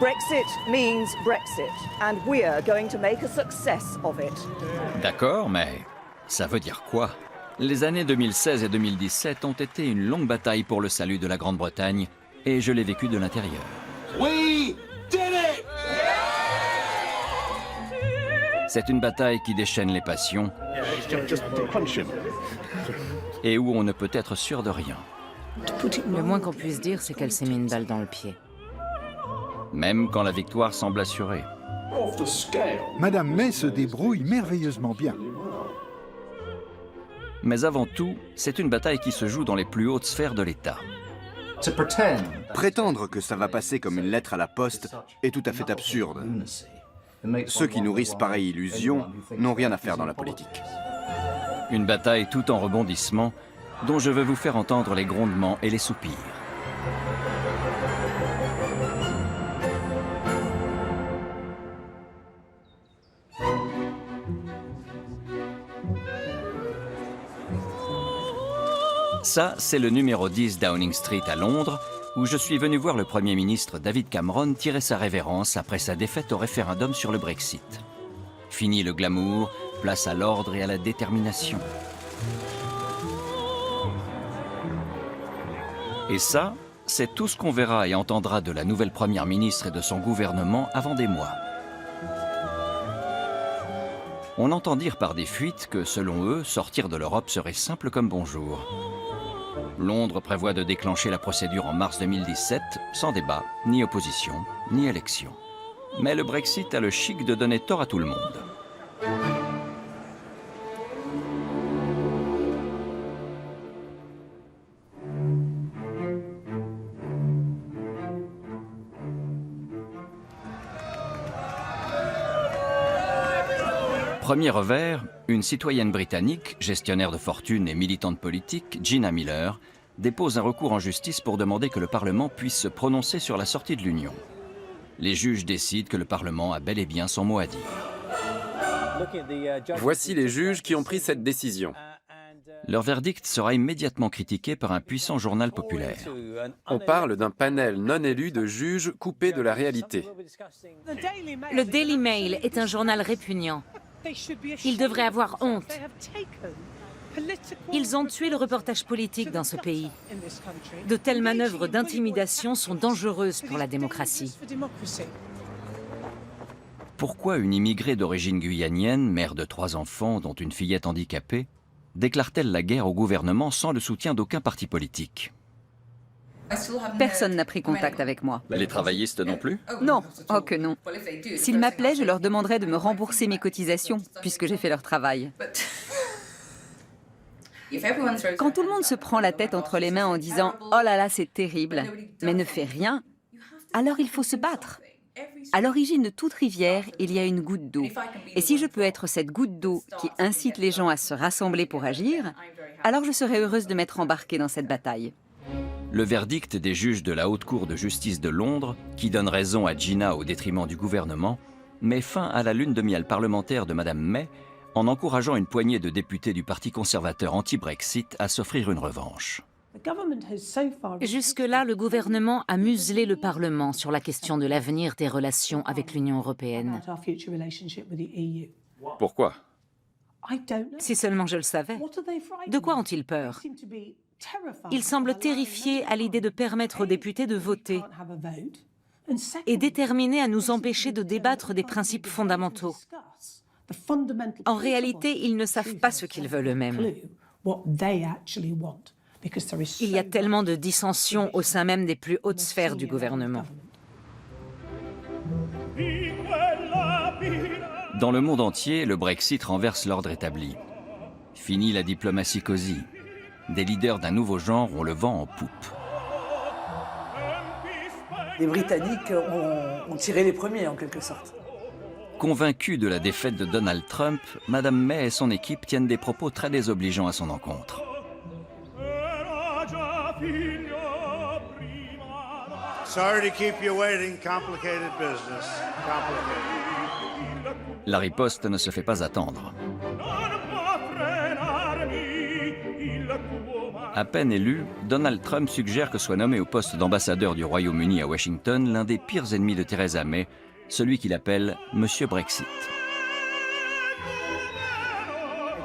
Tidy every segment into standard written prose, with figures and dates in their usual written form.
Brexit means Brexit, and we're going to make a success of it. D'accord, mais ça veut dire quoi? Les années 2016 et 2017 ont été une longue bataille pour le salut de la Grande-Bretagne, et je l'ai vécu de l'intérieur. We did it! C'est une bataille qui déchaîne les passions et où on ne peut être sûr de rien. Le moins qu'on puisse dire, c'est qu'elle s'est mis une balle dans le pied. Même quand la victoire semble assurée. Madame May se débrouille merveilleusement bien. Mais avant tout, c'est une bataille qui se joue dans les plus hautes sphères de l'État. Prétendre que ça va passer comme une lettre à la poste est tout à fait absurde. Ceux qui nourrissent pareille illusion n'ont rien à faire dans la politique. Une bataille tout en rebondissement, dont je veux vous faire entendre les grondements et les soupirs. Ça, c'est le numéro 10 Downing Street à Londres, où je suis venu voir le Premier ministre David Cameron tirer sa révérence après sa défaite au référendum sur le Brexit. Fini le glamour, place à l'ordre et à la détermination. Et ça, c'est tout ce qu'on verra et entendra de la nouvelle Première ministre et de son gouvernement avant des mois. On entend dire par des fuites que, selon eux, sortir de l'Europe serait simple comme bonjour. Londres prévoit de déclencher la procédure en mars 2017, sans débat, ni opposition, ni élection. Mais le Brexit a le chic de donner tort à tout le monde. Premier revers, une citoyenne britannique, gestionnaire de fortune et militante politique, Gina Miller, dépose un recours en justice pour demander que le Parlement puisse se prononcer sur la sortie de l'Union. Les juges décident que le Parlement a bel et bien son mot à dire. Voici les juges qui ont pris cette décision. Leur verdict sera immédiatement critiqué par un puissant journal populaire. On parle d'un panel non élu de juges coupés de la réalité. Le Daily Mail est un journal répugnant. Ils devraient avoir honte. Ils ont tué le reportage politique dans ce pays. De telles manœuvres d'intimidation sont dangereuses pour la démocratie. Pourquoi une immigrée d'origine guyanienne, mère de 3 enfants, dont une fillette handicapée, déclare-t-elle la guerre au gouvernement sans le soutien d'aucun parti politique? Personne n'a pris contact avec moi. Les travaillistes non plus? Non, oh que non. S'ils m'appelaient, je leur demanderais de me rembourser mes cotisations, puisque j'ai fait leur travail. Quand tout le monde se prend la tête entre les mains en disant « Oh là là, c'est terrible », mais ne fait rien, alors il faut se battre. À l'origine de toute rivière, il y a une goutte d'eau. Et si je peux être cette goutte d'eau qui incite les gens à se rassembler pour agir, alors je serai heureuse de m'être embarquée dans cette bataille. Le verdict des juges de la Haute Cour de justice de Londres, qui donne raison à Gina au détriment du gouvernement, met fin à la lune de miel parlementaire de Madame May en encourageant une poignée de députés du Parti conservateur anti-Brexit à s'offrir une revanche. Jusque-là, le gouvernement a muselé le Parlement sur la question de l'avenir des relations avec l'Union européenne. Pourquoi? Si seulement je le savais. De quoi ont-ils peur? Ils semblent terrifiés à l'idée de permettre aux députés de voter et déterminés à nous empêcher de débattre des principes fondamentaux. En réalité, ils ne savent pas ce qu'ils veulent eux-mêmes. Il y a tellement de dissensions au sein même des plus hautes sphères du gouvernement. Dans le monde entier, le Brexit renverse l'ordre établi. Fini la diplomatie cosy. Des leaders d'un nouveau genre ont le vent en poupe. Les Britanniques ont tiré les premiers, en quelque sorte. Convaincus de la défaite de Donald Trump, Madame May et son équipe tiennent des propos très désobligeants à son encontre. Sorry to keep you waiting. Complicated business. La riposte ne se fait pas attendre. À peine élu, Donald Trump suggère que soit nommé au poste d'ambassadeur du Royaume-Uni à Washington l'un des pires ennemis de Theresa May, celui qu'il appelle Monsieur Brexit.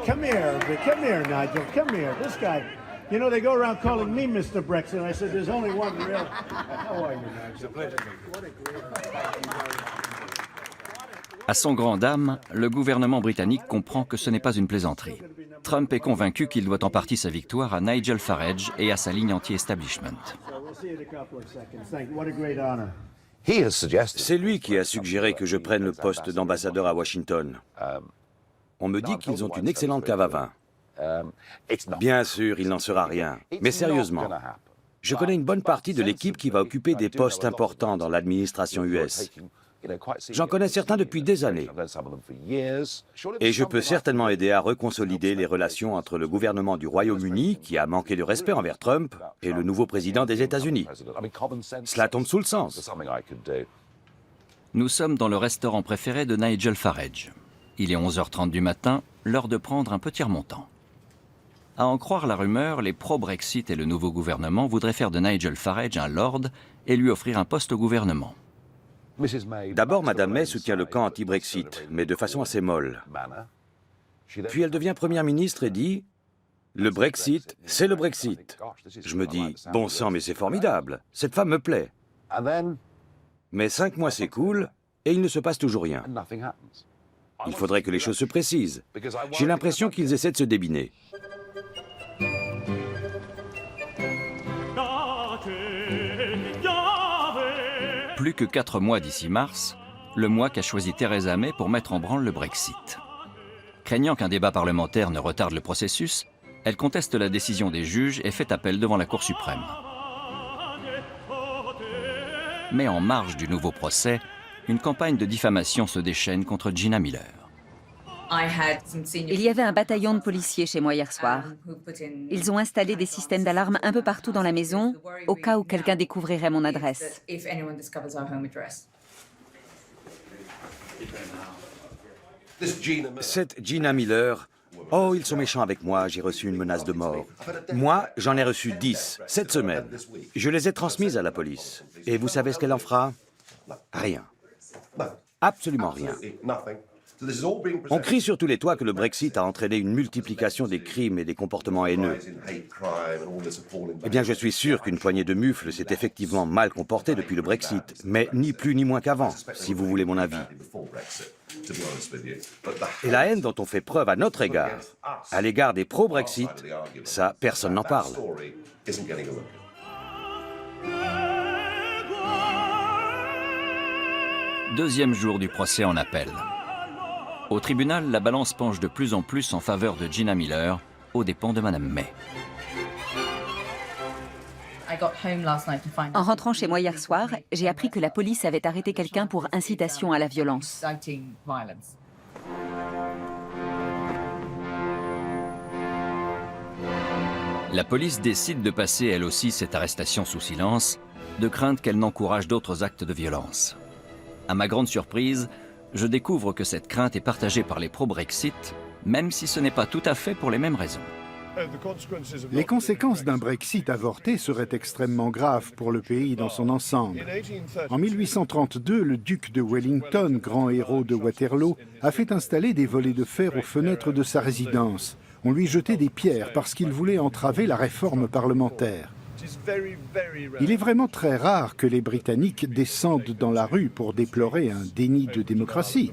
Come here, Nigel. Come here. This guy. You know, they go around calling me Mr. Brexit. I said, there's only one real. How are you, Nigel? À son grand dam, le gouvernement britannique comprend que ce n'est pas une plaisanterie. Trump est convaincu qu'il doit en partie sa victoire à Nigel Farage et à sa ligne anti-establishment. We'll see you in a couple of seconds. Thank you. What a great honor. C'est lui qui a suggéré que je prenne le poste d'ambassadeur à Washington. On me dit qu'ils ont une excellente cave à vin. Bien sûr, il n'en sera rien. Mais sérieusement, je connais une bonne partie de l'équipe qui va occuper des postes importants dans l'administration US. J'en connais certains depuis des années. Et je peux certainement aider à reconsolider les relations entre le gouvernement du Royaume-Uni, qui a manqué de respect envers Trump, et le nouveau président des États-Unis. Cela tombe sous le sens. Nous sommes dans le restaurant préféré de Nigel Farage. Il est 11h30 du matin, l'heure de prendre un petit remontant. À en croire la rumeur, les pro-Brexit et le nouveau gouvernement voudraient faire de Nigel Farage un lord et lui offrir un poste au gouvernement. D'abord, Madame May soutient le camp anti-Brexit, mais de façon assez molle. Puis elle devient Première ministre et dit « Le Brexit, c'est le Brexit ». Je me dis « Bon sang, mais c'est formidable, cette femme me plaît ». Mais 5 mois s'écoulent et il ne se passe toujours rien. Il faudrait que les choses se précisent. J'ai l'impression qu'ils essaient de se débiner. Plus que 4 mois d'ici mars, le mois qu'a choisi Theresa May pour mettre en branle le Brexit. Craignant qu'un débat parlementaire ne retarde le processus, elle conteste la décision des juges et fait appel devant la Cour suprême. Mais en marge du nouveau procès, une campagne de diffamation se déchaîne contre Gina Miller. Il y avait un bataillon de policiers chez moi hier soir. Ils ont installé des systèmes d'alarme un peu partout dans la maison, au cas où quelqu'un découvrirait mon adresse. Cette Gina Miller, oh, ils sont méchants avec moi, j'ai reçu une menace de mort. Moi, j'en ai reçu 10, cette semaine. Je les ai transmises à la police. Et vous savez ce qu'elle en fera? Rien. Absolument rien. On crie sur tous les toits que le Brexit a entraîné une multiplication des crimes et des comportements haineux. Eh bien, je suis sûr qu'une poignée de mufles s'est effectivement mal comportée depuis le Brexit, mais ni plus ni moins qu'avant, si vous voulez mon avis. Et la haine dont on fait preuve à notre égard, à l'égard des pro-Brexit, ça, personne n'en parle. Deuxième jour du procès en appel. Au tribunal, la balance penche de plus en plus en faveur de Gina Miller, aux dépens de Madame May. En rentrant chez moi hier soir, j'ai appris que la police avait arrêté quelqu'un pour incitation à la violence. La police décide de passer elle aussi cette arrestation sous silence, de crainte qu'elle n'encourage d'autres actes de violence. À ma grande surprise, je découvre que cette crainte est partagée par les pro-Brexit, même si ce n'est pas tout à fait pour les mêmes raisons. Les conséquences d'un Brexit avorté seraient extrêmement graves pour le pays dans son ensemble. En 1832, le duc de Wellington, grand héros de Waterloo, a fait installer des volets de fer aux fenêtres de sa résidence. On lui jetait des pierres parce qu'il voulait entraver la réforme parlementaire. Il est vraiment très rare que les Britanniques descendent dans la rue pour déplorer un déni de démocratie.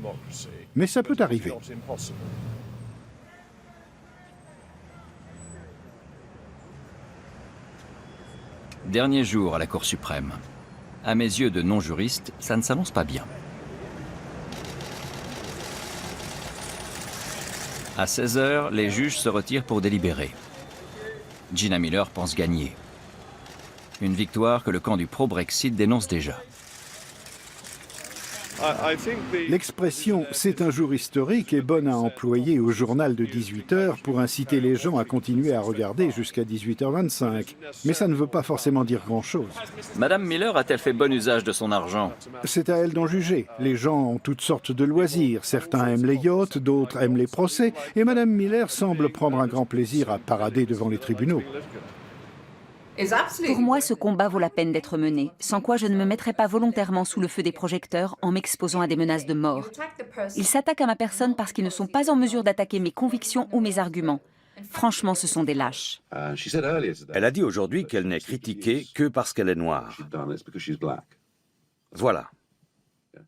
Mais ça peut arriver. Dernier jour à la Cour suprême. À mes yeux de non-juriste, ça ne s'annonce pas bien. À 16h, les juges se retirent pour délibérer. Gina Miller pense gagner. Une victoire que le camp du pro-Brexit dénonce déjà. L'expression « c'est un jour historique » est bonne à employer au journal de 18 h pour inciter les gens à continuer à regarder jusqu'à 18h25. Mais ça ne veut pas forcément dire grand-chose. Madame Miller a-t-elle fait bon usage de son argent? C'est à elle d'en juger. Les gens ont toutes sortes de loisirs. Certains aiment les yachts, d'autres aiment les procès. Et Madame Miller semble prendre un grand plaisir à parader devant les tribunaux. Pour moi, ce combat vaut la peine d'être mené, sans quoi je ne me mettrais pas volontairement sous le feu des projecteurs en m'exposant à des menaces de mort. Ils s'attaquent à ma personne parce qu'ils ne sont pas en mesure d'attaquer mes convictions ou mes arguments. Franchement, ce sont des lâches. Elle a dit aujourd'hui qu'elle n'est critiquée que parce qu'elle est noire. Voilà.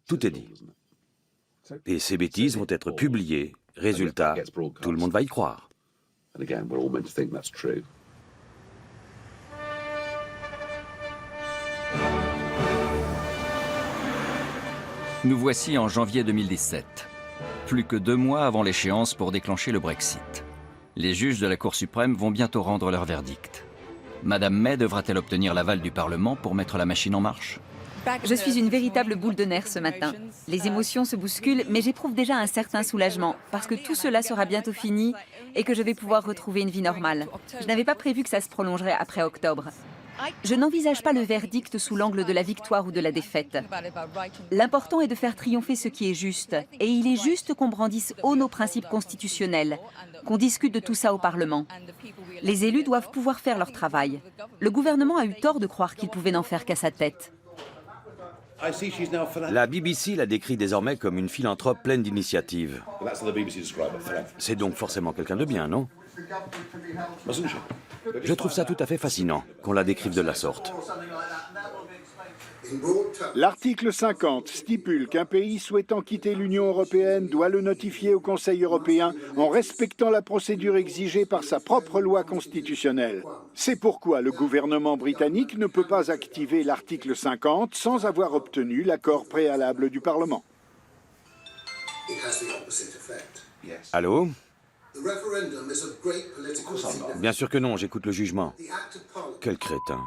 Tout est dit. Et ces bêtises vont être publiées. Résultat, tout le monde va y croire. Nous voici en janvier 2017. Plus que 2 mois avant l'échéance pour déclencher le Brexit. Les juges de la Cour suprême vont bientôt rendre leur verdict. Madame May devra-t-elle obtenir l'aval du Parlement pour mettre la machine en marche? Je suis une véritable boule de nerfs ce matin. Les émotions se bousculent, mais j'éprouve déjà un certain soulagement, parce que tout cela sera bientôt fini et que je vais pouvoir retrouver une vie normale. Je n'avais pas prévu que ça se prolongerait après octobre. Je n'envisage pas le verdict sous l'angle de la victoire ou de la défaite. L'important est de faire triompher ce qui est juste. Et il est juste qu'on brandisse haut nos principes constitutionnels, qu'on discute de tout ça au Parlement. Les élus doivent pouvoir faire leur travail. Le gouvernement a eu tort de croire qu'il pouvait n'en faire qu'à sa tête. La BBC la décrit désormais comme une philanthrope pleine d'initiatives. C'est donc forcément quelqu'un de bien, non? Je trouve ça tout à fait fascinant qu'on la décrive de la sorte. L'article 50 stipule qu'un pays souhaitant quitter l'Union européenne doit le notifier au Conseil européen en respectant la procédure exigée par sa propre loi constitutionnelle. C'est pourquoi le gouvernement britannique ne peut pas activer l'article 50 sans avoir obtenu l'accord préalable du Parlement. Allô? Bien sûr que non, j'écoute le jugement. Quel crétin.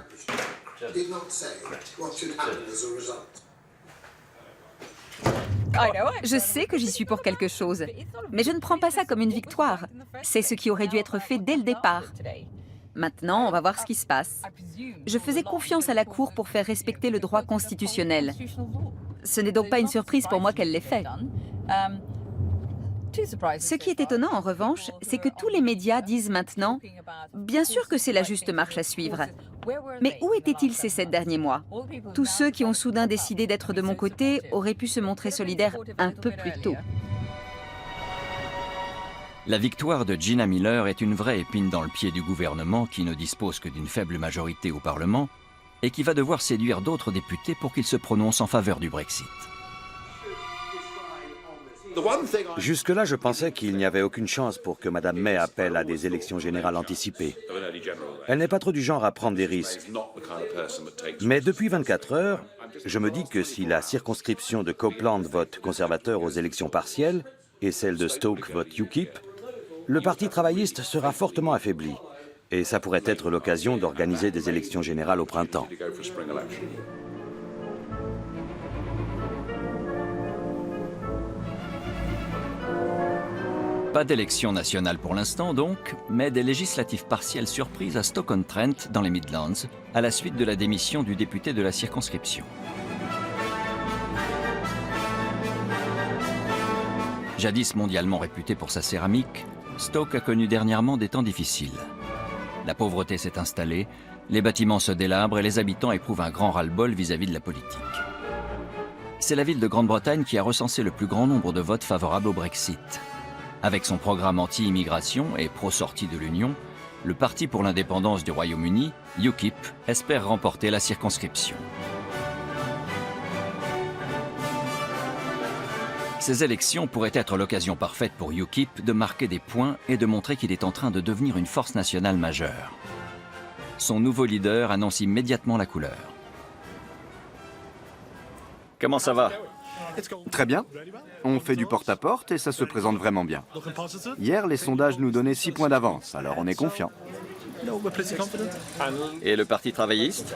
Je sais que j'y suis pour quelque chose, mais je ne prends pas ça comme une victoire. C'est ce qui aurait dû être fait dès le départ. Maintenant, on va voir ce qui se passe. Je faisais confiance à la Cour pour faire respecter le droit constitutionnel. Ce n'est donc pas une surprise pour moi qu'elle l'ait fait. Ce qui est étonnant, en revanche, c'est que tous les médias disent maintenant « Bien sûr que c'est la juste marche à suivre ». Mais où étaient-ils ces 7 derniers mois? Tous ceux qui ont soudain décidé d'être de mon côté auraient pu se montrer solidaires un peu plus tôt. La victoire de Gina Miller est une vraie épine dans le pied du gouvernement qui ne dispose que d'une faible majorité au Parlement et qui va devoir séduire d'autres députés pour qu'ils se prononcent en faveur du Brexit. Jusque-là, je pensais qu'il n'y avait aucune chance pour que Mme May appelle à des élections générales anticipées. Elle n'est pas trop du genre à prendre des risques. Mais depuis 24 heures, je me dis que si la circonscription de Copeland vote conservateur aux élections partielles et celle de Stoke vote UKIP, le Parti travailliste sera fortement affaibli. Et ça pourrait être l'occasion d'organiser des élections générales au printemps. Pas d'élection nationale pour l'instant donc, mais des législatives partielles surprises à Stoke-on-Trent dans les Midlands, à la suite de la démission du député de la circonscription. Jadis mondialement réputé pour sa céramique, Stoke a connu dernièrement des temps difficiles. La pauvreté s'est installée, les bâtiments se délabrent et les habitants éprouvent un grand ras-le-bol vis-à-vis de la politique. C'est la ville de Grande-Bretagne qui a recensé le plus grand nombre de votes favorables au Brexit. Avec son programme anti-immigration et pro-sortie de l'Union, le Parti pour l'indépendance du Royaume-Uni, UKIP, espère remporter la circonscription. Ces élections pourraient être l'occasion parfaite pour UKIP de marquer des points et de montrer qu'il est en train de devenir une force nationale majeure. Son nouveau leader annonce immédiatement la couleur. Comment ça va? Très bien. On fait du porte-à-porte et ça se présente vraiment bien. Hier, les sondages nous donnaient 6 points d'avance, alors on est confiant. Et le Parti travailliste?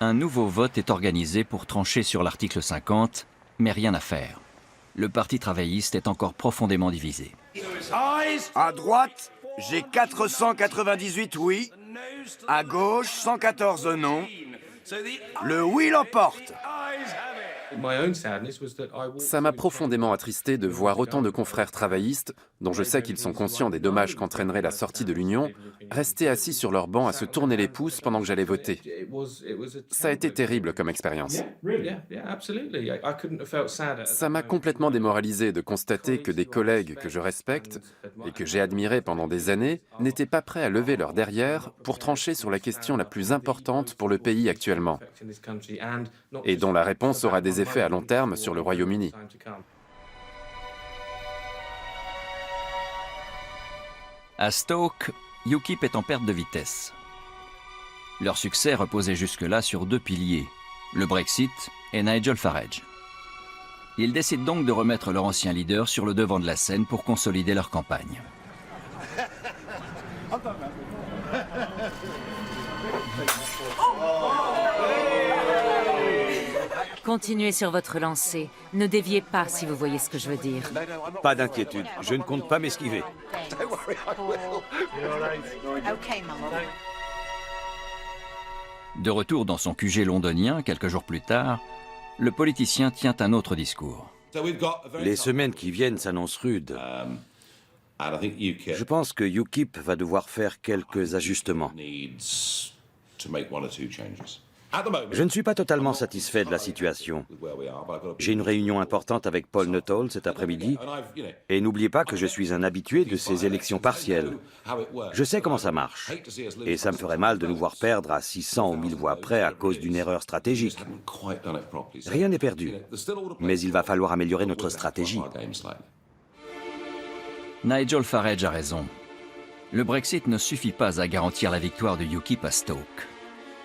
Un nouveau vote est organisé pour trancher sur l'article 50, mais rien à faire. Le Parti travailliste est encore profondément divisé. À droite, j'ai 498 oui. À gauche, 114 non. Le oui l'emporte. Ça m'a profondément attristé de voir autant de confrères travaillistes, dont je sais qu'ils sont conscients des dommages qu'entraînerait la sortie de l'Union, rester assis sur leur banc à se tourner les pouces pendant que j'allais voter. Ça a été terrible comme expérience. Ça m'a complètement démoralisé de constater que des collègues que je respecte et que j'ai admirés pendant des années n'étaient pas prêts à lever leur derrière pour trancher sur la question la plus importante pour le pays actuellement, et dont la réponse aura des effets à long terme sur le Royaume-Uni. À Stoke, UKIP est en perte de vitesse. Leur succès reposait jusque-là sur deux piliers, le Brexit et Nigel Farage. Ils décident donc de remettre leur ancien leader sur le devant de la scène pour consolider leur campagne. Continuez sur votre lancée. Ne déviez pas si vous voyez ce que je veux dire. Pas d'inquiétude, je ne compte pas m'esquiver. De retour dans son QG londonien, quelques jours plus tard, le politicien tient un autre discours. Les semaines qui viennent s'annoncent rudes. Je pense que UKIP va devoir faire quelques ajustements. Je ne suis pas totalement satisfait de la situation. J'ai une réunion importante avec Paul Nuttall cet après-midi, et n'oubliez pas que je suis un habitué de ces élections partielles. Je sais comment ça marche, et ça me ferait mal de nous voir perdre à 600 ou 1000 voix près à cause d'une erreur stratégique. Rien n'est perdu, mais il va falloir améliorer notre stratégie. Nigel Farage a raison. Le Brexit ne suffit pas à garantir la victoire de UKIP à Stoke.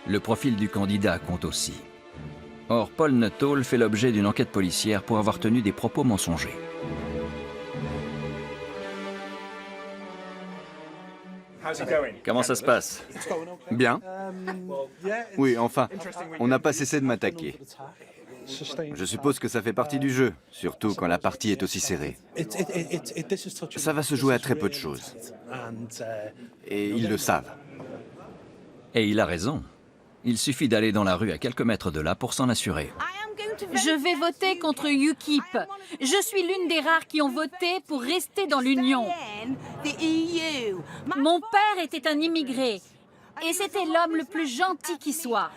Le profil du candidat compte aussi. Or, Paul Nuttall fait l'objet d'une enquête policière pour avoir tenu des propos mensongers. Comment ça se passe? Bien. Oui, enfin, on n'a pas cessé de m'attaquer. Je suppose que ça fait partie du jeu, surtout quand la partie est aussi serrée. Ça va se jouer à très peu de choses. Et ils le savent. Et il a raison. Il suffit d'aller dans la rue à quelques mètres de là pour s'en assurer. Je vais voter contre UKIP. Je suis l'une des rares qui ont voté pour rester dans l'Union. Mon père était un immigré et c'était l'homme le plus gentil qui soit.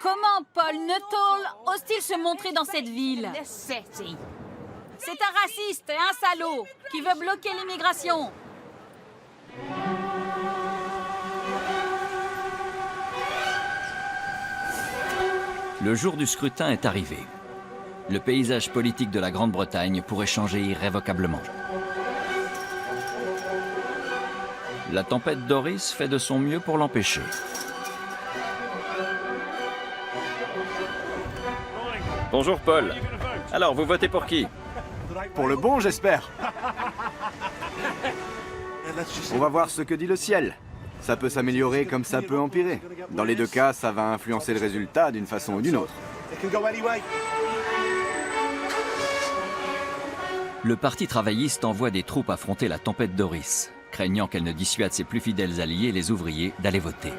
Comment Paul Nuttall ose-t-il se montrer dans cette ville? C'est un raciste et un salaud qui veut bloquer l'immigration. Le jour du scrutin est arrivé. Le paysage politique de la Grande-Bretagne pourrait changer irrévocablement. La tempête Doris fait de son mieux pour l'empêcher. Bonjour Paul. Alors, vous votez pour qui? Pour le bon, j'espère. On va voir ce que dit le ciel. Ça peut s'améliorer comme ça peut empirer. Dans les deux cas, ça va influencer le résultat d'une façon ou d'une autre. Le Parti travailliste envoie des troupes affronter la tempête Doris, craignant qu'elle ne dissuade ses plus fidèles alliés, les ouvriers, d'aller voter.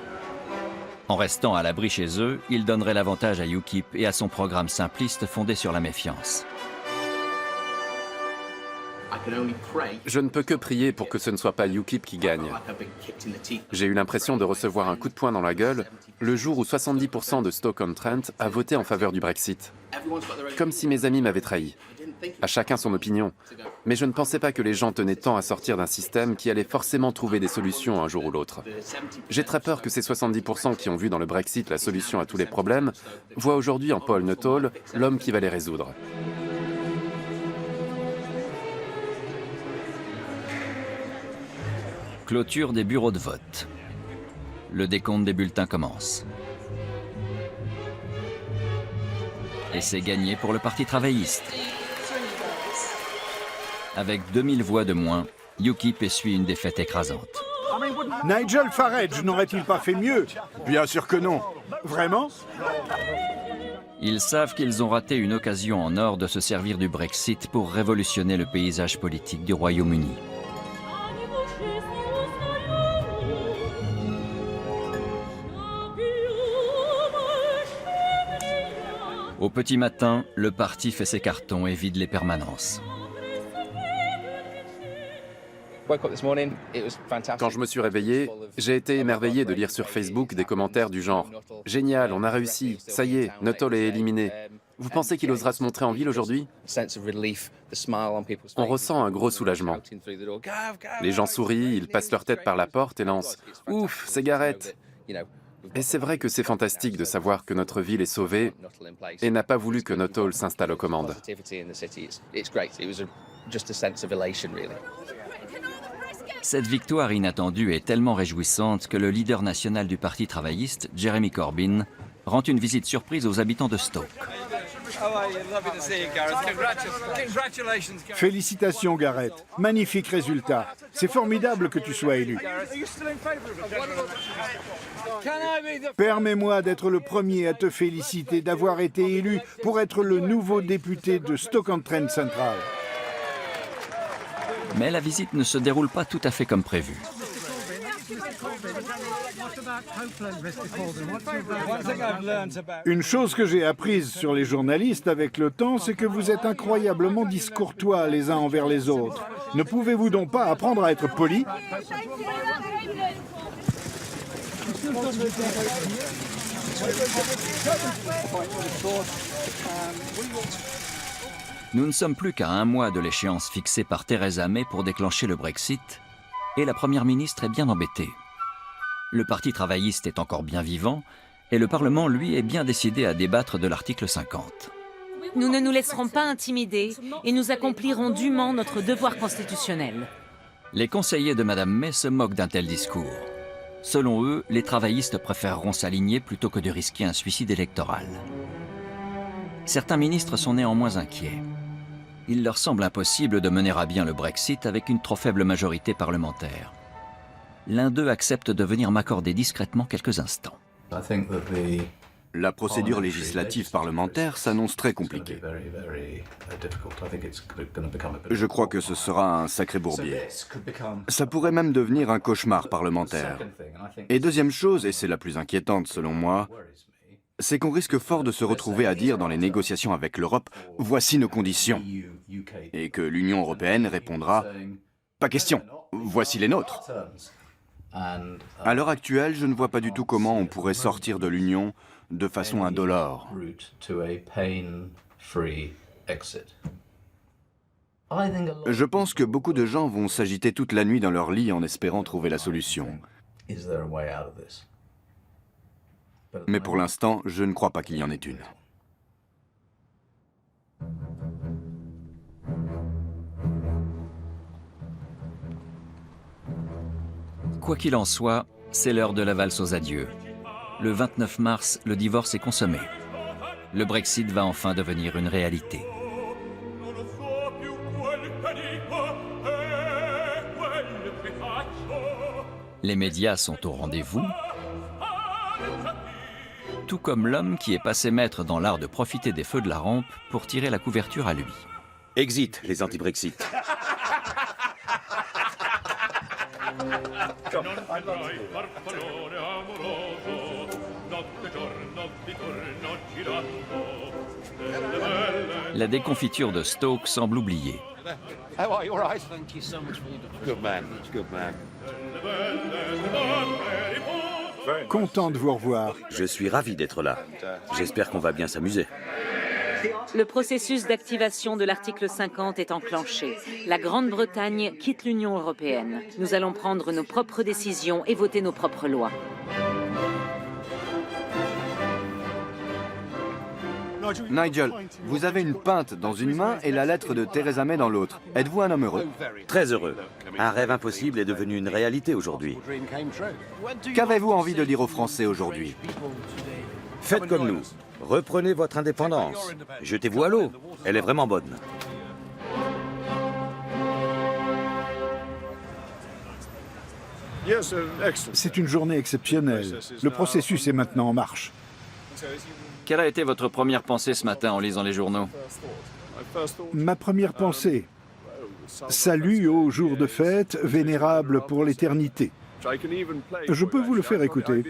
En restant à l'abri chez eux, ils donneraient l'avantage à UKIP et à son programme simpliste fondé sur la méfiance. Je ne peux que prier pour que ce ne soit pas UKIP qui gagne. J'ai eu l'impression de recevoir un coup de poing dans la gueule le jour où 70% de Stoke-on-Trent a voté en faveur du Brexit. Comme si mes amis m'avaient trahi. À chacun son opinion. Mais je ne pensais pas que les gens tenaient tant à sortir d'un système qui allait forcément trouver des solutions un jour ou l'autre. J'ai très peur que ces 70% qui ont vu dans le Brexit la solution à tous les problèmes voient aujourd'hui en Paul Nuttall l'homme qui va les résoudre. Clôture des bureaux de vote. Le décompte des bulletins commence. Et c'est gagné pour le Parti travailliste. Avec 2000 voix de moins, UKIP essuie une défaite écrasante. Nigel Farage n'aurait-il pas fait mieux? Bien sûr que non. Vraiment? Ils savent qu'ils ont raté une occasion en or de se servir du Brexit pour révolutionner le paysage politique du Royaume-Uni. Au petit matin, le parti fait ses cartons et vide les permanences. Quand je me suis réveillé, j'ai été émerveillé de lire sur Facebook des commentaires du genre « Génial, on a réussi, ça y est, Nuttall est éliminé. Vous pensez qu'il osera se montrer en ville aujourd'hui ?» On ressent un gros soulagement. Les gens sourient, ils passent leur tête par la porte et lancent « Ouf, c'est Garrett !» Et c'est vrai que c'est fantastique de savoir que notre ville est sauvée et n'a pas voulu que Nuttall s'installe aux commandes. Cette victoire inattendue est tellement réjouissante que le leader national du Parti travailliste, Jeremy Corbyn, rend une visite surprise aux habitants de Stoke. Félicitations, Garrett. Magnifique résultat. C'est formidable que tu sois élu. Permets-moi d'être le premier à te féliciter d'avoir été élu pour être le nouveau député de Stoke-on-Trent Central. Mais la visite ne se déroule pas tout à fait comme prévu. Une chose que j'ai apprise sur les journalistes avec le temps, c'est que vous êtes incroyablement discourtois les uns envers les autres. Ne pouvez-vous donc pas apprendre à être poli? Nous ne sommes plus qu'à un mois de l'échéance fixée par Theresa May pour déclencher le Brexit, et la Première ministre est bien embêtée. Le Parti travailliste est encore bien vivant, et le Parlement, lui, est bien décidé à débattre de l'article 50. Nous ne nous laisserons pas intimider et nous accomplirons dûment notre devoir constitutionnel. Les conseillers de Mme May se moquent d'un tel discours. Selon eux, les travaillistes préféreront s'aligner plutôt que de risquer un suicide électoral. Certains ministres sont néanmoins inquiets. Il leur semble impossible de mener à bien le Brexit avec une trop faible majorité parlementaire. L'un d'eux accepte de venir m'accorder discrètement quelques instants. La procédure législative parlementaire s'annonce très compliquée. Je crois que ce sera un sacré bourbier. Ça pourrait même devenir un cauchemar parlementaire. Et deuxième chose, et c'est la plus inquiétante selon moi, c'est qu'on risque fort de se retrouver à dire dans les négociations avec l'Europe « voici nos conditions » et que l'Union européenne répondra « pas question, voici les nôtres ». À l'heure actuelle, je ne vois pas du tout comment on pourrait sortir de l'Union de façon indolore. Je pense que beaucoup de gens vont s'agiter toute la nuit dans leur lit en espérant trouver la solution. Mais pour l'instant, je ne crois pas qu'il y en ait une. Quoi qu'il en soit, c'est l'heure de la valse aux adieux. Le 29 mars, le divorce est consommé. Le Brexit va enfin devenir une réalité. Les médias sont au rendez-vous, tout comme l'homme qui est passé maître dans l'art de profiter des feux de la rampe pour tirer la couverture à lui. Exit, les anti-Brexit. La déconfiture de Stoke semble oubliée. Content de vous revoir. Je suis ravi d'être là. J'espère qu'on va bien s'amuser. Le processus d'activation de l'article 50 est enclenché. La Grande-Bretagne quitte l'Union européenne. Nous allons prendre nos propres décisions et voter nos propres lois. Nigel, vous avez une pinte dans une main et la lettre de Theresa May dans l'autre. Êtes-vous un homme heureux? Très heureux. Un rêve impossible est devenu une réalité aujourd'hui. Qu'avez-vous envie de dire aux Français aujourd'hui? Faites comme nous. Reprenez votre indépendance. Jetez-vous à l'eau. Elle est vraiment bonne. C'est une journée exceptionnelle. Le processus est maintenant en marche. Quelle a été votre première pensée ce matin en lisant les journaux? Ma première pensée, salut au jour de fête, vénérable pour l'éternité. Je peux vous le faire écouter.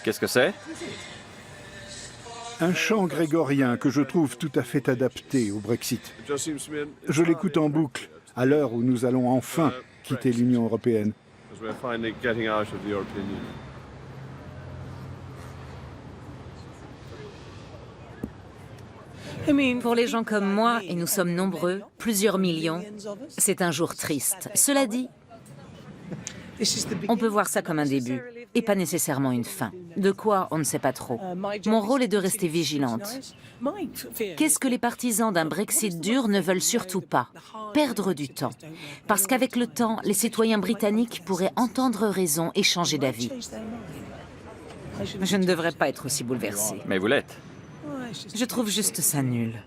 Qu'est-ce que c'est? Un chant grégorien que je trouve tout à fait adapté au Brexit. Je l'écoute en boucle, à l'heure où nous allons enfin quitter l'Union européenne. Pour les gens comme moi, et nous sommes nombreux, plusieurs millions, c'est un jour triste. Cela dit, on peut voir ça comme un début, et pas nécessairement une fin. De quoi, on ne sait pas trop. Mon rôle est de rester vigilante. Qu'est-ce que les partisans d'un Brexit dur ne veulent surtout pas? Perdre du temps. Parce qu'avec le temps, les citoyens britanniques pourraient entendre raison et changer d'avis. Je ne devrais pas être aussi bouleversée. Mais vous l'êtes. Je trouve juste ça nul.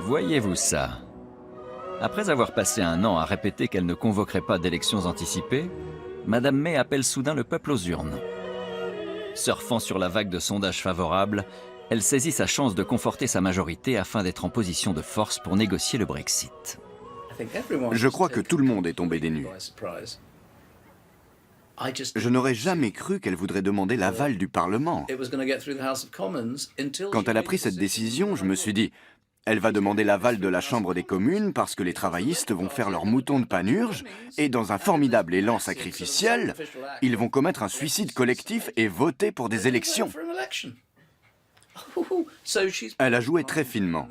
Voyez-vous ça? Après avoir passé un an à répéter qu'elle ne convoquerait pas d'élections anticipées, Madame May appelle soudain le peuple aux urnes. Surfant sur la vague de sondages favorables, elle saisit sa chance de conforter sa majorité afin d'être en position de force pour négocier le Brexit. Je crois que tout le monde est tombé des nues. Je n'aurais jamais cru qu'elle voudrait demander l'aval du Parlement. Quand elle a pris cette décision, je me suis dit, elle va demander l'aval de la Chambre des communes parce que les travaillistes vont faire leur mouton de Panurge et dans un formidable élan sacrificiel, ils vont commettre un suicide collectif et voter pour des élections. Elle a joué très finement.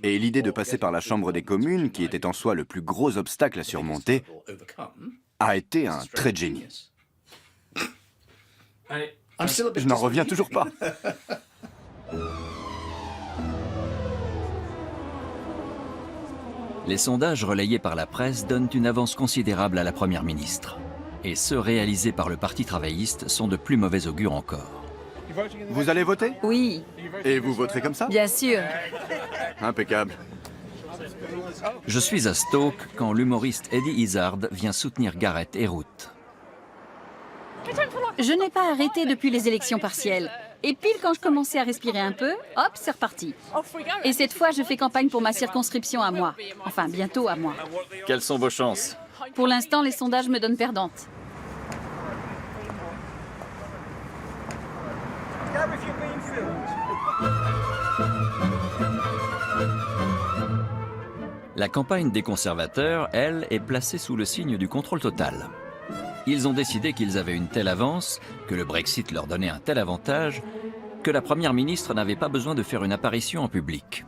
Et l'idée de passer par la Chambre des communes, qui était en soi le plus gros obstacle à surmonter, a été un trait de génie. Je n'en reviens toujours pas. Les sondages relayés par la presse donnent une avance considérable à la Première ministre. Et ceux réalisés par le Parti travailliste sont de plus mauvais augure encore. Vous allez voter? Oui, Et vous voterez comme ça? bien sûr. Impeccable. Je suis à Stoke quand l'humoriste Eddie Izzard vient soutenir Gareth et Ruth. Je n'ai pas arrêté depuis les élections partielles. Et pile quand je commençais à respirer un peu, hop, c'est reparti. Et cette fois, je fais campagne pour ma circonscription à moi. Enfin, bientôt à moi. Quelles sont vos chances? Pour l'instant, les sondages me donnent perdante. La campagne des conservateurs, elle, est placée sous le signe du contrôle total. Ils ont décidé qu'ils avaient une telle avance, que le Brexit leur donnait un tel avantage, que la Première ministre n'avait pas besoin de faire une apparition en public.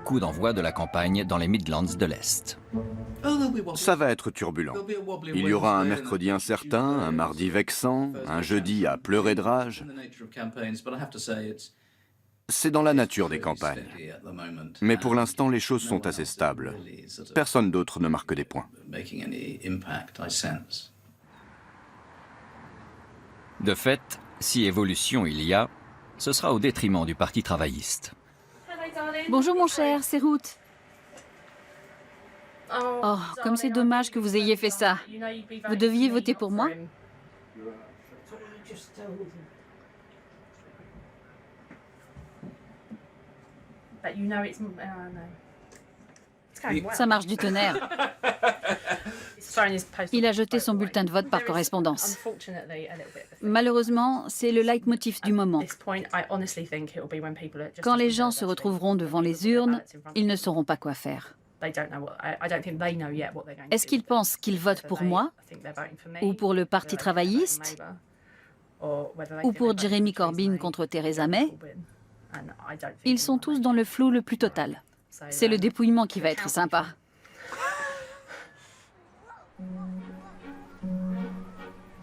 Coup d'envoi de la campagne dans les Midlands de l'Est. Ça va être turbulent. Il y aura un mercredi incertain, un mardi vexant, un jeudi à pleurer de rage. C'est dans la nature des campagnes. Mais pour l'instant, les choses sont assez stables. Personne d'autre ne marque des points. De fait, si évolution il y a, ce sera au détriment du Parti travailliste. Bonjour mon cher, c'est Ruth. Oh, comme c'est dommage que vous ayez fait ça. Vous deviez voter pour moi? Ça marche du tonnerre. Il a jeté son bulletin de vote par correspondance. Malheureusement, c'est le leitmotiv du moment. Quand les gens se retrouveront devant les urnes, ils ne sauront pas quoi faire. Est-ce qu'ils pensent qu'ils votent pour moi, ou pour le Parti travailliste, ou pour Jeremy Corbyn contre Theresa May? Ils sont tous dans le flou le plus total. C'est le dépouillement qui va être sympa.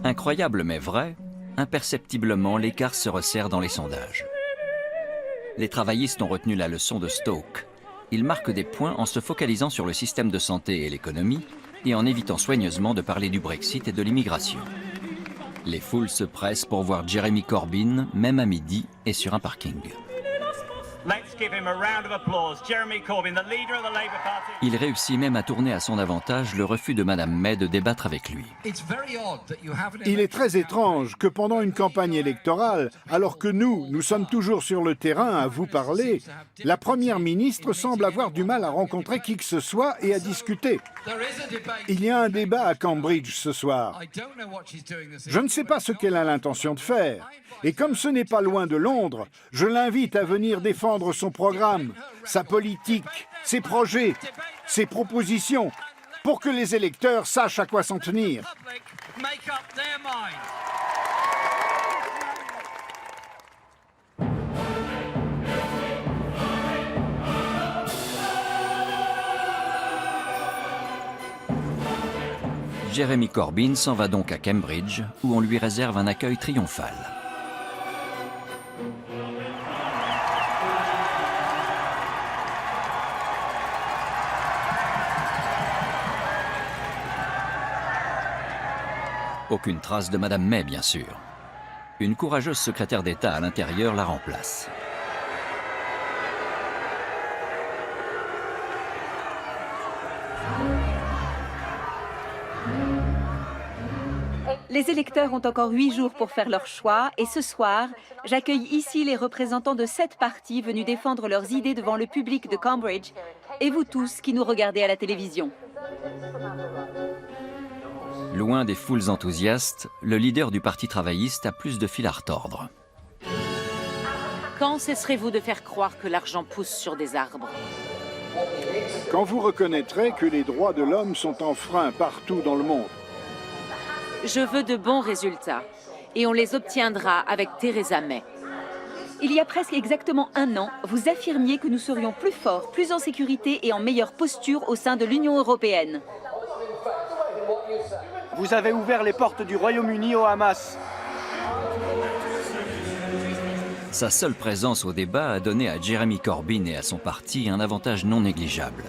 Incroyable mais vrai, imperceptiblement l'écart se resserre dans les sondages. Les travaillistes ont retenu la leçon de Stoke. Ils marquent des points en se focalisant sur le système de santé et l'économie et en évitant soigneusement de parler du Brexit et de l'immigration. Les foules se pressent pour voir Jeremy Corbyn, même à midi et sur un parking. Il réussit même à tourner à son avantage le refus de Madame May de débattre avec lui. Il est très étrange que pendant une campagne électorale, alors que nous sommes toujours sur le terrain à vous parler, la Première ministre semble avoir du mal à rencontrer qui que ce soit et à discuter. Il y a un débat à Cambridge ce soir. Je ne sais pas ce qu'elle a l'intention de faire. Et comme ce n'est pas loin de Londres, je l'invite à venir défendre son programme, sa politique, ses projets, ses propositions, pour que les électeurs sachent à quoi s'en tenir. Jeremy Corbyn s'en va donc à Cambridge, où on lui réserve un accueil triomphal. Aucune trace de Madame May, bien sûr. Une courageuse secrétaire d'État à l'intérieur la remplace. Les électeurs ont encore 8 jours pour faire leur choix et ce soir, j'accueille ici les représentants de 7 partis venus défendre leurs idées devant le public de Cambridge et vous tous qui nous regardez à la télévision. Loin des foules enthousiastes, le leader du Parti travailliste a plus de fil à retordre. Quand cesserez-vous de faire croire que l'argent pousse sur des arbres? Quand vous reconnaîtrez que les droits de l'homme sont enfreints partout dans le monde. Je veux de bons résultats, et on les obtiendra avec Theresa May. Il y a presque exactement 1 an, vous affirmiez que nous serions plus forts, plus en sécurité et en meilleure posture au sein de l'Union européenne. Vous avez ouvert les portes du Royaume-Uni au Hamas. Sa seule présence au débat a donné à Jeremy Corbyn et à son parti un avantage non négligeable.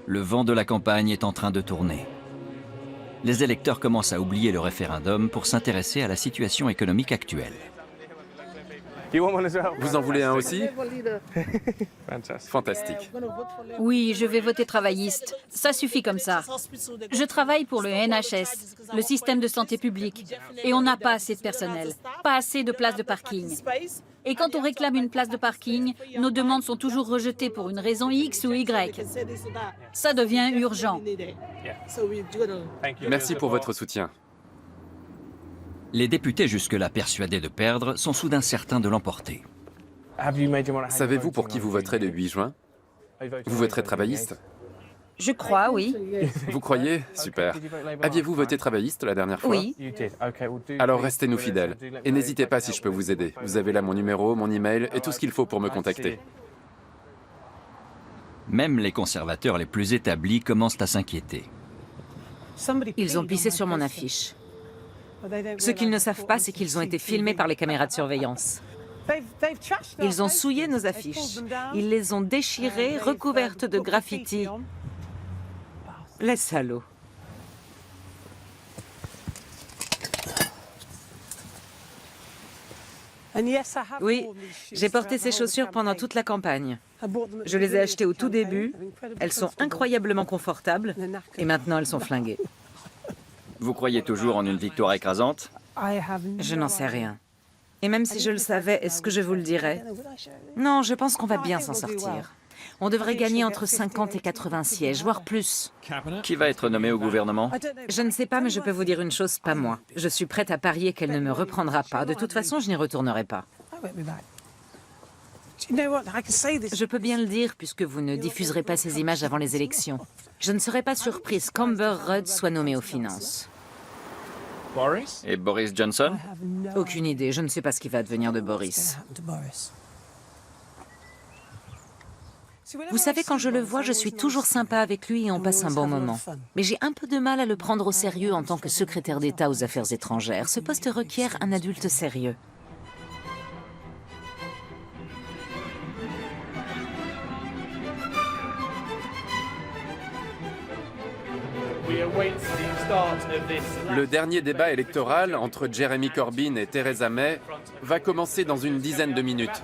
Le vent de la campagne est en train de tourner. Les électeurs commencent à oublier le référendum pour s'intéresser à la situation économique actuelle. Vous en voulez un aussi? Fantastique. Oui, je vais voter travailliste. Ça suffit comme ça. Je travaille pour le NHS, le système de santé publique, et on n'a pas assez de personnel, pas assez de places de parking. Et quand on réclame une place de parking, nos demandes sont toujours rejetées pour une raison X ou Y. Ça devient urgent. Merci pour votre soutien. Les députés jusque-là persuadés de perdre sont soudain certains de l'emporter. Savez-vous pour qui vous voterez le 8 juin? Vous voterez travailliste? Je crois, oui. Vous croyez? Super. Aviez-vous voté travailliste la dernière fois? Oui. Alors restez-nous fidèles. Et n'hésitez pas si je peux vous aider. Vous avez là mon numéro, mon email et tout ce qu'il faut pour me contacter. Même les conservateurs les plus établis commencent à s'inquiéter. Ils ont pissé sur mon affiche. Ce qu'ils ne savent pas, c'est qu'ils ont été filmés par les caméras de surveillance. Ils ont souillé nos affiches. Ils les ont déchirées, recouvertes de graffitis. Les salauds. Oui, j'ai porté ces chaussures pendant toute la campagne. Je les ai achetées au tout début. Elles sont incroyablement confortables. Et maintenant, elles sont flinguées. Vous croyez toujours en une victoire écrasante? Je n'en sais rien. Et même si je le savais, est-ce que je vous le dirais? Non, je pense qu'on va bien s'en sortir. On devrait gagner entre 50 et 80 sièges, voire plus. Qui va être nommé au gouvernement? Je ne sais pas, mais je peux vous dire une chose, pas moi. Je suis prête à parier qu'elle ne me reprendra pas. De toute façon, je n'y retournerai pas. Je peux bien le dire, puisque vous ne diffuserez pas ces images avant les élections. Je ne serais pas surprise qu'Amber Rudd soit nommée aux finances. Et Boris Johnson? Aucune idée, je ne sais pas ce qui va advenir de Boris. Vous savez, quand je le vois, je suis toujours sympa avec lui et on passe un bon moment. Mais j'ai un peu de mal à le prendre au sérieux en tant que secrétaire d'État aux Affaires étrangères. Ce poste requiert un adulte sérieux. Le dernier débat électoral entre Jeremy Corbyn et Theresa May va commencer dans une dizaine de minutes.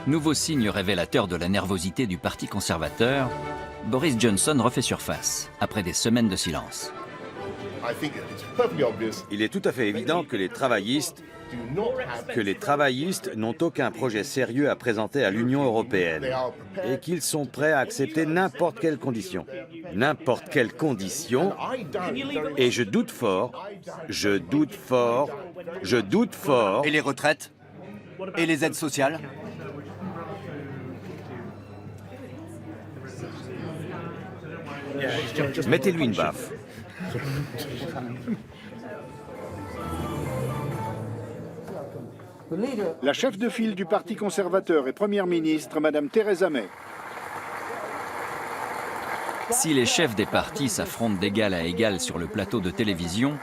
Nouveau signe révélateur de la nervosité du Parti conservateur, Boris Johnson refait surface, après des semaines de silence. Il est tout à fait évident que les travaillistes n'ont aucun projet sérieux à présenter à l'Union européenne et qu'ils sont prêts à accepter n'importe quelle condition. N'importe quelle condition. Et je doute fort. Et les retraites? Et les aides sociales? Mettez-lui une baffe. La chef de file du Parti conservateur et première ministre, Madame Theresa May. Si les chefs des partis s'affrontent d'égal à égal sur le plateau de télévision,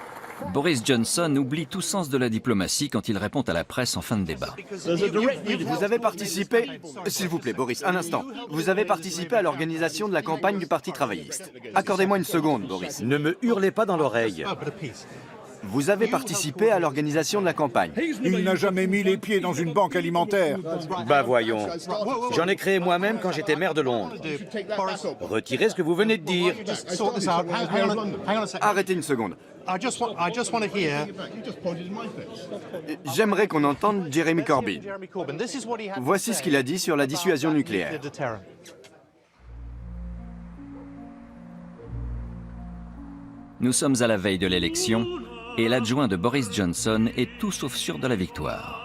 Boris Johnson oublie tout sens de la diplomatie quand il répond à la presse en fin de débat. Vous avez participé... S'il vous plaît, Boris, un instant. Vous avez participé à l'organisation de la campagne du Parti travailliste. Accordez-moi une seconde, Boris. Ne me hurlez pas dans l'oreille. Vous avez participé à l'organisation de la campagne. Il n'a jamais mis les pieds dans une banque alimentaire. Bah voyons. J'en ai créé moi-même quand j'étais maire de Londres. Retirez ce que vous venez de dire. Arrêtez une seconde. J'aimerais qu'on entende Jeremy Corbyn. Voici ce qu'il a dit sur la dissuasion nucléaire. Nous sommes à la veille de l'élection et l'adjoint de Boris Johnson est tout sauf sûr de la victoire.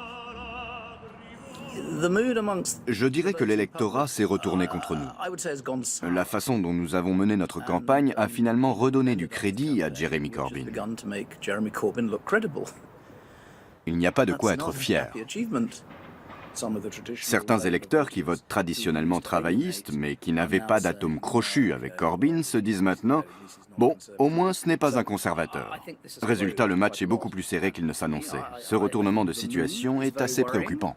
Je dirais que l'électorat s'est retourné contre nous. La façon dont nous avons mené notre campagne a finalement redonné du crédit à Jeremy Corbyn. Il n'y a pas de quoi être fier. Certains électeurs qui votent traditionnellement travaillistes, mais qui n'avaient pas d'atome crochu avec Corbyn, se disent maintenant « Bon, au moins ce n'est pas un conservateur ». Résultat, le match est beaucoup plus serré qu'il ne s'annonçait. Ce retournement de situation est assez préoccupant.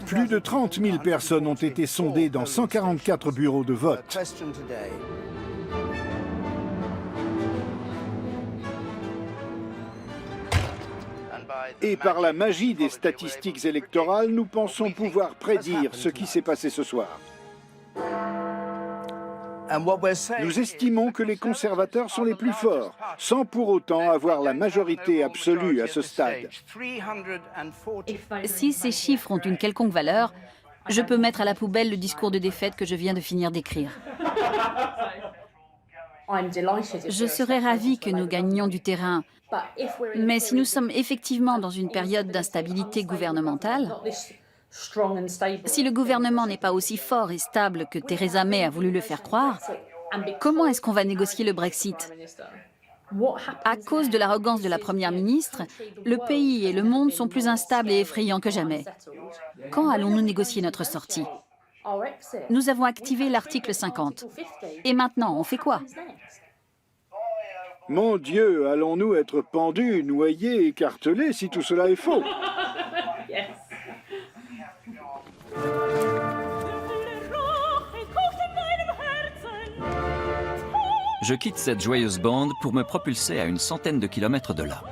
Plus de 30 000 personnes ont été sondées dans 144 bureaux de vote. Et par la magie des statistiques électorales, nous pensons pouvoir prédire ce qui s'est passé ce soir. Nous estimons que les conservateurs sont les plus forts, sans pour autant avoir la majorité absolue à ce stade. Si ces chiffres ont une quelconque valeur, je peux mettre à la poubelle le discours de défaite que je viens de finir d'écrire. Je serais ravie que nous gagnions du terrain, mais si nous sommes effectivement dans une période d'instabilité gouvernementale, si le gouvernement n'est pas aussi fort et stable que Theresa May a voulu le faire croire, comment est-ce qu'on va négocier le Brexit? À cause de l'arrogance de la Première ministre, le pays et le monde sont plus instables et effrayants que jamais. Quand allons-nous négocier notre sortie? Nous avons activé l'article 50. Et maintenant, on fait quoi? Mon Dieu, allons-nous être pendus, noyés, écartelés si tout cela est faux? Je quitte cette joyeuse bande pour me propulser à une centaine de kilomètres de là.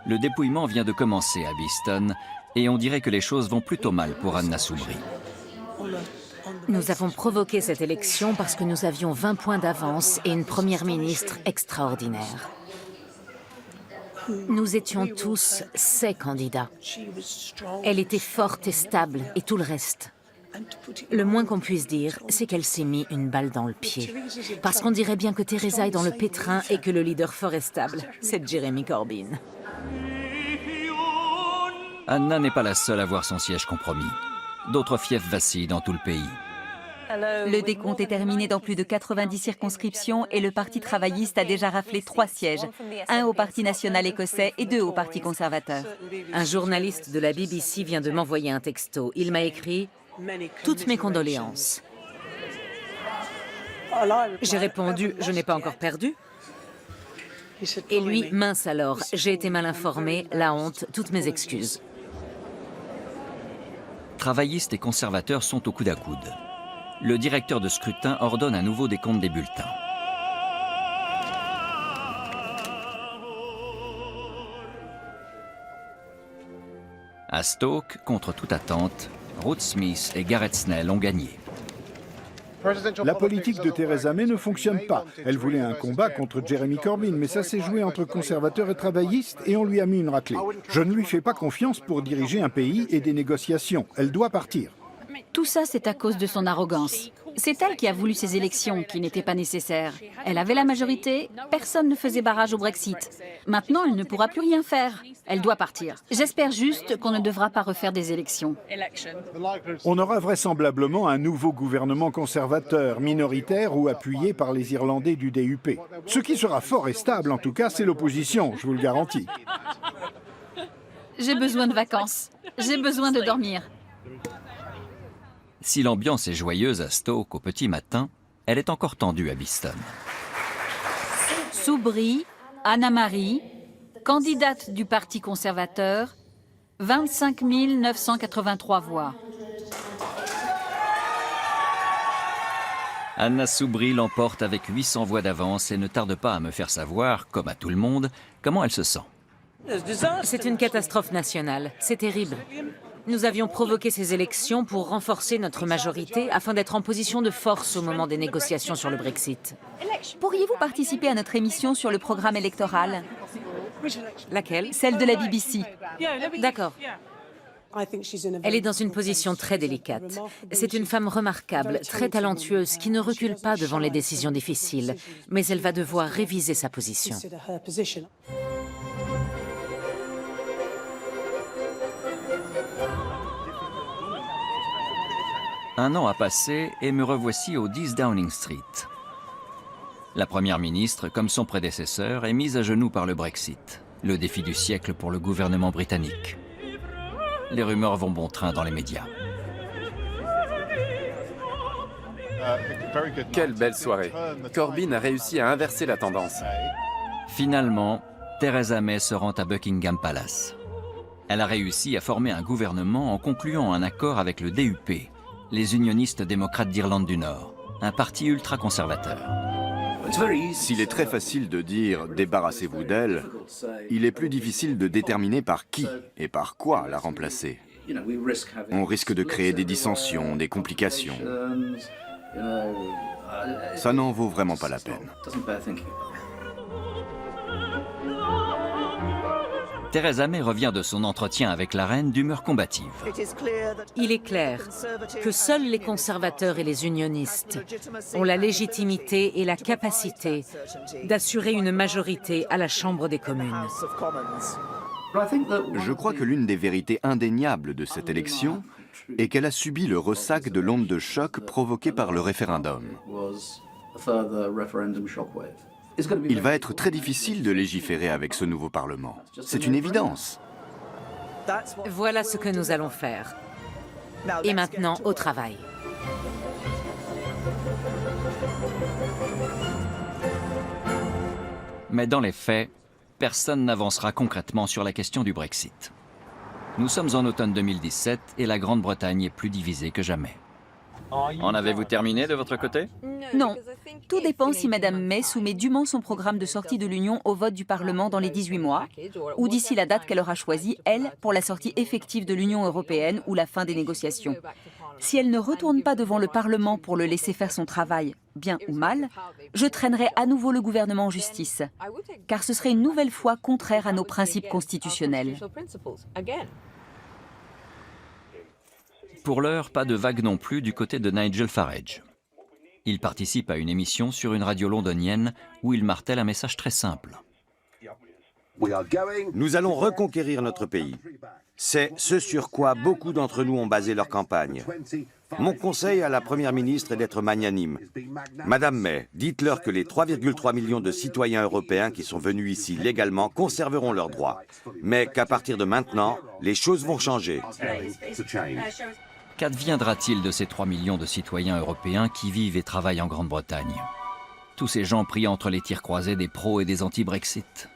Le dépouillement vient de commencer à Beeston et on dirait que les choses vont plutôt mal pour Anna Soubry. Nous avons provoqué cette élection parce que nous avions 20 points d'avance et une première ministre extraordinaire. Nous étions tous ses candidats. Elle était forte et stable et tout le reste. Le moins qu'on puisse dire, c'est qu'elle s'est mis une balle dans le pied. Parce qu'on dirait bien que Theresa est dans le pétrin et que le leader fort et stable, c'est Jeremy Corbyn. Anna n'est pas la seule à voir son siège compromis. D'autres fiefs vacillent dans tout le pays. Le décompte est terminé dans plus de 90 circonscriptions et le Parti travailliste a déjà raflé 3 sièges, 1 au Parti national écossais et 2 au Parti conservateur. Un journaliste de la BBC vient de m'envoyer un texto. Il m'a écrit « Toutes mes condoléances ». J'ai répondu « Je n'ai pas encore perdu ». Et lui « Mince alors, j'ai été mal informé, la honte, toutes mes excuses ». Travaillistes et conservateurs sont au coude à coude. Le directeur de scrutin ordonne à nouveau décompte des bulletins. À Stoke, contre toute attente, Ruth Smith et Gareth Snell ont gagné. La politique de Theresa May ne fonctionne pas. Elle voulait un combat contre Jeremy Corbyn, mais ça s'est joué entre conservateurs et travaillistes et on lui a mis une raclée. Je ne lui fais pas confiance pour diriger un pays et des négociations. Elle doit partir. Tout ça, c'est à cause de son arrogance. C'est elle qui a voulu ces élections qui n'étaient pas nécessaires. Elle avait la majorité, personne ne faisait barrage au Brexit. Maintenant, elle ne pourra plus rien faire. Elle doit partir. J'espère juste qu'on ne devra pas refaire des élections. On aura vraisemblablement un nouveau gouvernement conservateur, minoritaire ou appuyé par les Irlandais du DUP. Ce qui sera fort et stable, en tout cas, c'est l'opposition, je vous le garantis. J'ai besoin de vacances. J'ai besoin de dormir. Si l'ambiance est joyeuse à Stoke au petit matin, elle est encore tendue à Beeston. Soubry, Anna-Marie, candidate du Parti conservateur, 25 983 voix. Anna Soubry l'emporte avec 800 voix d'avance et ne tarde pas à me faire savoir, comme à tout le monde, comment elle se sent. C'est une catastrophe nationale. C'est terrible. Nous avions provoqué ces élections pour renforcer notre majorité afin d'être en position de force au moment des négociations sur le Brexit. Pourriez-vous participer à notre émission sur le programme électoral? Laquelle? Celle de la BBC. D'accord. Elle est dans une position très délicate. C'est une femme remarquable, très talentueuse, qui ne recule pas devant les décisions difficiles, mais elle va devoir réviser sa position. Un an a passé et me revoici au 10 Downing Street. La première ministre, comme son prédécesseur, est mise à genoux par le Brexit, le défi du siècle pour le gouvernement britannique. Les rumeurs vont bon train dans les médias. Quelle belle soirée. Corbyn a réussi à inverser la tendance. Finalement, Theresa May se rend à Buckingham Palace. Elle a réussi à former un gouvernement en concluant un accord avec le DUP, les unionistes démocrates d'Irlande du Nord, un parti ultra-conservateur. S'il est très facile de dire « débarrassez-vous d'elle », il est plus difficile de déterminer par qui et par quoi la remplacer. On risque de créer des dissensions, des complications. Ça n'en vaut vraiment pas la peine. Theresa May revient de son entretien avec la reine d'humeur combative. Il est clair que seuls les conservateurs et les unionistes ont la légitimité et la capacité d'assurer une majorité à la Chambre des communes. Je crois que l'une des vérités indéniables de cette élection est qu'elle a subi le ressac de l'onde de choc provoquée par le référendum. Il va être très difficile de légiférer avec ce nouveau Parlement. C'est une évidence. Voilà ce que nous allons faire. Et maintenant, au travail. Mais dans les faits, personne n'avancera concrètement sur la question du Brexit. Nous sommes en automne 2017 et la Grande-Bretagne est plus divisée que jamais. En avez-vous terminé de votre côté? Non. Tout dépend si Mme May soumet dûment son programme de sortie de l'Union au vote du Parlement dans les 18 mois, ou d'ici la date qu'elle aura choisie, elle, pour la sortie effective de l'Union européenne ou la fin des négociations. Si elle ne retourne pas devant le Parlement pour le laisser faire son travail, bien ou mal, je traînerai à nouveau le gouvernement en justice, car ce serait une nouvelle fois contraire à nos principes constitutionnels. Pour l'heure, pas de vague non plus du côté de Nigel Farage. Il participe à une émission sur une radio londonienne où il martèle un message très simple. Nous allons reconquérir notre pays. C'est ce sur quoi beaucoup d'entre nous ont basé leur campagne. Mon conseil à la Première ministre est d'être magnanime. Madame May, dites-leur que les 3,3 millions de citoyens européens qui sont venus ici légalement conserveront leurs droits, mais qu'à partir de maintenant, les choses vont changer. Qu'adviendra-t-il de ces 3 millions de citoyens européens qui vivent et travaillent en Grande-Bretagne? Tous ces gens pris entre les tirs croisés des pros et des anti-Brexit.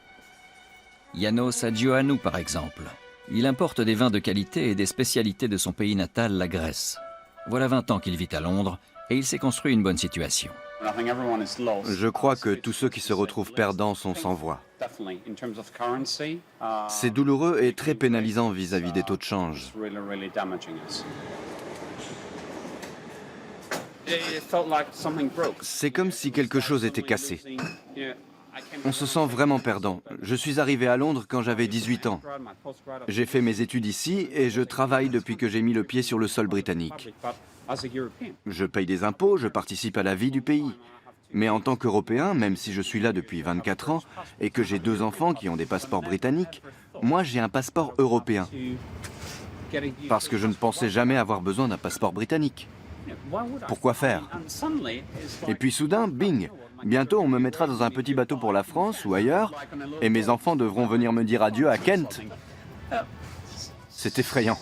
János Adjoannou, par exemple. Il importe des vins de qualité et des spécialités de son pays natal, la Grèce. Voilà 20 ans qu'il vit à Londres et il s'est construit une bonne situation. Je crois que tous ceux qui se retrouvent perdants sont sans voix. C'est douloureux et très pénalisant vis-à-vis des taux de change. C'est comme si quelque chose était cassé. On se sent vraiment perdant. Je suis arrivé à Londres quand j'avais 18 ans. J'ai fait mes études ici et je travaille depuis que j'ai mis le pied sur le sol britannique. Je paye des impôts, je participe à la vie du pays. Mais en tant qu'Européen, même si je suis là depuis 24 ans et que j'ai 2 enfants qui ont des passeports britanniques, moi j'ai un passeport européen. Parce que je ne pensais jamais avoir besoin d'un passeport britannique. Pourquoi faire? Et puis soudain, bing! Bientôt on me mettra dans un petit bateau pour la France ou ailleurs, et mes enfants devront venir me dire adieu à Kent. C'est effrayant.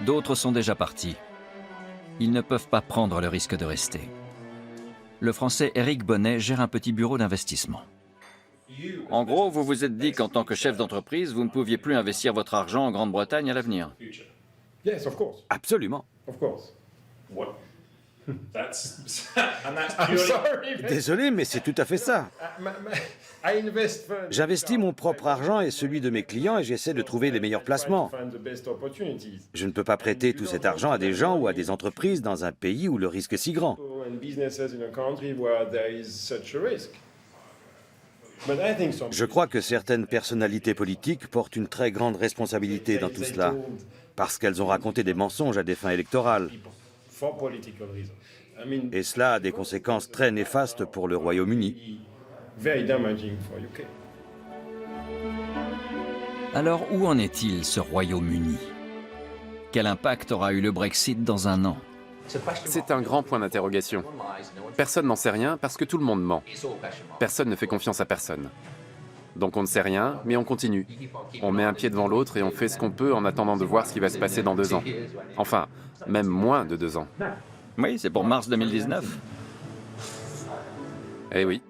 D'autres sont déjà partis. Ils ne peuvent pas prendre le risque de rester. Le Français Éric Bonnet gère un petit bureau d'investissement. En gros, vous vous êtes dit qu'en tant que chef d'entreprise, vous ne pouviez plus investir votre argent en Grande-Bretagne à l'avenir. Absolument. Désolé, mais c'est tout à fait ça. J'investis mon propre argent et celui de mes clients et j'essaie de trouver les meilleurs placements. Je ne peux pas prêter tout cet argent à des gens ou à des entreprises dans un pays où le risque est si grand. Je crois que certaines personnalités politiques portent une très grande responsabilité dans tout cela, parce qu'elles ont raconté des mensonges à des fins électorales. Et cela a des conséquences très néfastes pour le Royaume-Uni. Alors où en est-il, ce Royaume-Uni? Quel impact aura eu le Brexit dans un an? C'est un grand point d'interrogation. Personne n'en sait rien parce que tout le monde ment. Personne ne fait confiance à personne. Donc on ne sait rien, mais on continue. On met un pied devant l'autre et on fait ce qu'on peut en attendant de voir ce qui va se passer dans 2 ans. Enfin, même moins de 2 ans. Oui, c'est pour mars 2019. Eh oui.